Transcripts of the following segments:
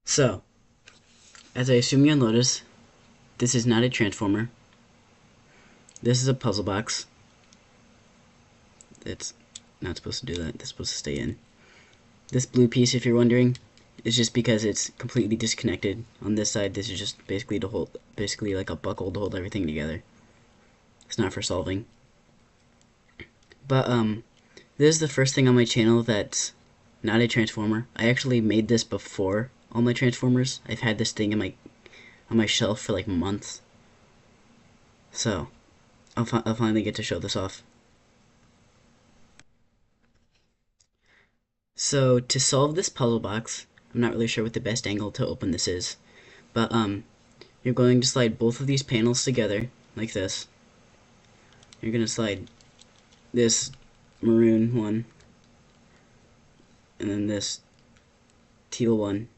So, as I assume you'll notice, this is not a transformer. This is a puzzle box. It's not supposed to do that. It's supposed to stay in. This blue piece, if you're wondering, is just because it's completely disconnected. On this side, this is just basically to hold, basically like a buckle to hold everything together. It's not for solving. But this is the first thing on my channel that's not a transformer. I actually made this before all my transformers. I've had this thing on my shelf for like months. So I'll finally get to show this off. So to solve this puzzle box, I'm not really sure what the best angle to open this is, but you're going to slide both of these panels together like this. You're going to slide this maroon one and then this teal one.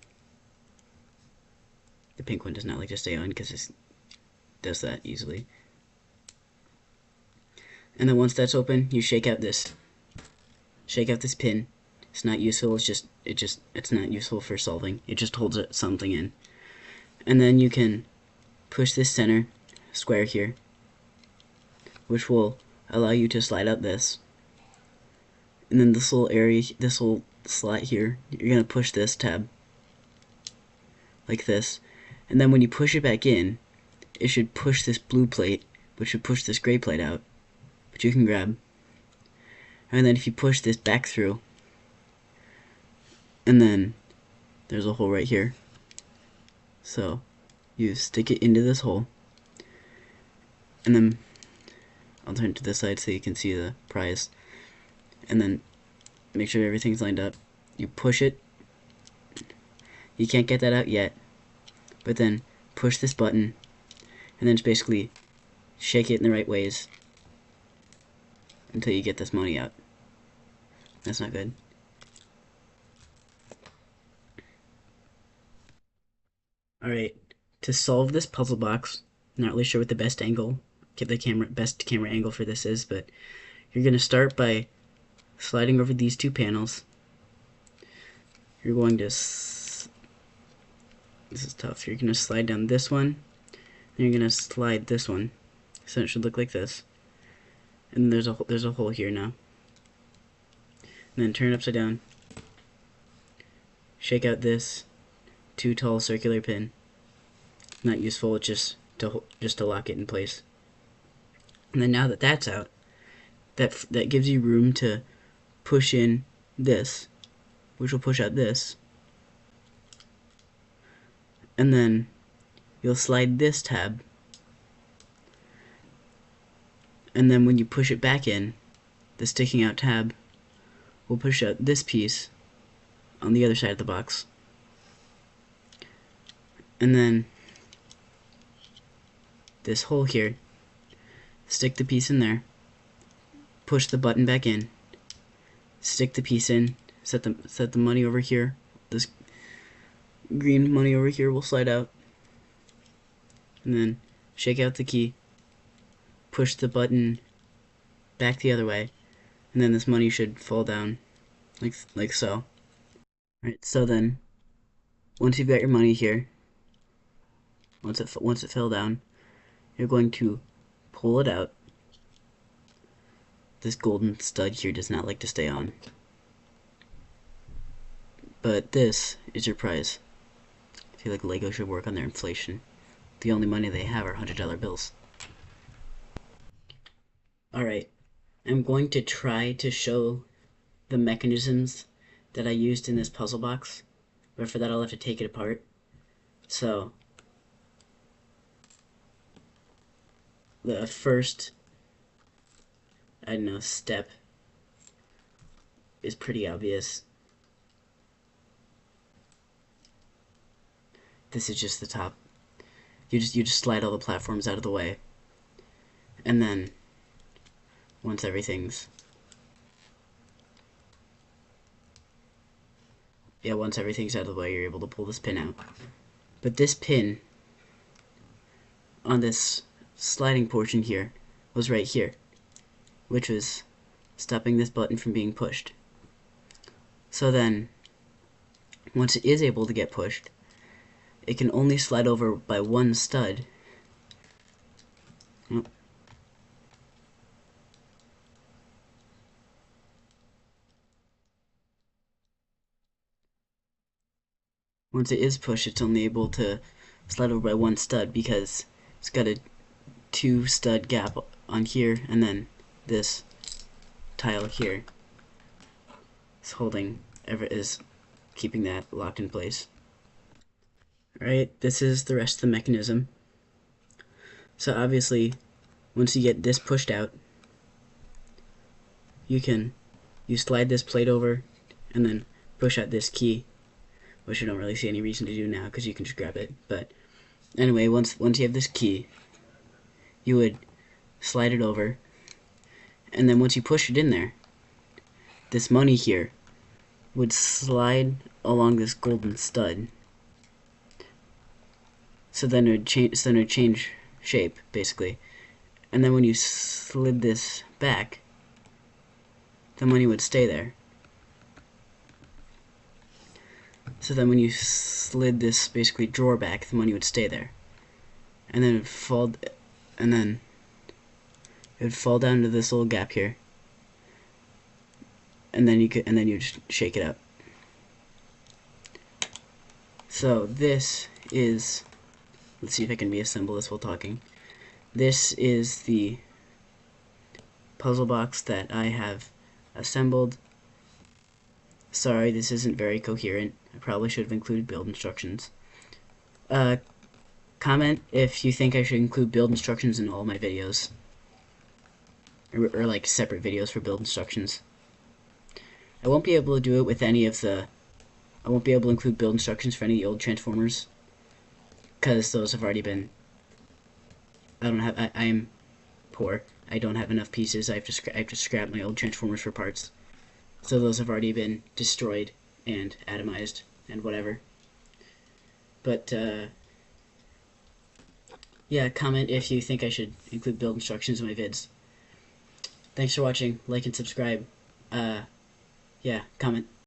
The pink one does not like to stay on because it does that easily. And then once that's open, you shake out this pin. It's not useful. It's not useful for solving. It just holds something in. And then you can push this center square here, which will allow you to slide out this. And then this little area, this little slot here, you're gonna push this tab like this. And then when you push it back in, it should push this blue plate, which should push this gray plate out, which you can grab. And then if you push this back through, and then there's a hole right here. So you stick it into this hole, and then I'll turn to this side so you can see the prize. And then make sure everything's lined up. You push it. You can't get that out yet, but then push this button, and then just basically shake it in the right ways until you get this money out. That's not good. Alright, to solve this puzzle box, I'm not really sure what the best camera angle for this is, but you're going to start by sliding over these two panels. You're going to, this is tough, you're going to slide down this one, and you're going to slide this one, so it should look like this. And there's a hole here now. And then turn it upside down. Shake out this too tall circular pin. Not useful, it's just to lock it in place. And then now that that's out, that gives you room to push in this, which will push out this. And then you'll slide this tab. And then when you push it back in, the sticking out tab will push out this piece on the other side of the box. And then this hole here, stick the piece in there, push the button back in, stick the piece in, set the money over here. This green money over here will slide out, and then shake out the key, push the button back the other way, and then this money should fall down like so. Alright, so then once you've got your money here, once it fell down, you're going to pull it out. This golden stud here does not like to stay on, but this is your prize. I feel like Lego should work on their inflation. The only money they have are $100 bills. Alright, I'm going to try to show the mechanisms that I used in this puzzle box, but for that I'll have to take it apart. So the first, I don't know, step is pretty obvious. This is just the top. You just slide all the platforms out of the way, and then once everything's out of the way, you're able to pull this pin out. But this pin on this sliding portion here was right here, which was stopping this button from being pushed. So then once it is able to get pushed, it can only slide over by one stud. Oh. Once it is pushed, it's only able to slide over by one stud because it's got a 2-stud gap on here, and then this tile here is keeping that locked in place. Alright, this is the rest of the mechanism. So obviously, once you get this pushed out, you slide this plate over and then push out this key, which I don't really see any reason to do now because you can just grab it. But anyway, once you have this key, you would slide it over, and then once you push it in there, this money here would slide along this golden stud. So then it would change shape, basically. And then when you slid this back, the money would stay there. So then when you slid this basically drawer back, the money would stay there. And then it would fall down to this little gap here. And then you just shake it up. So this is, let's see if I can reassemble this while talking. This is the puzzle box that I have assembled. Sorry, this isn't very coherent. I probably should have included build instructions. Comment if you think I should include build instructions in all my videos. Or like separate videos for build instructions. I won't be able to do it with any of the... I won't be able to include build instructions for any of the old Transformers, because those have already been... I'm poor. I don't have enough pieces. I have to scrap my old Transformers for parts. So those have already been destroyed and atomized and whatever. But, yeah, comment if you think I should include build instructions in my vids. Thanks for watching. Like and subscribe. Yeah, comment.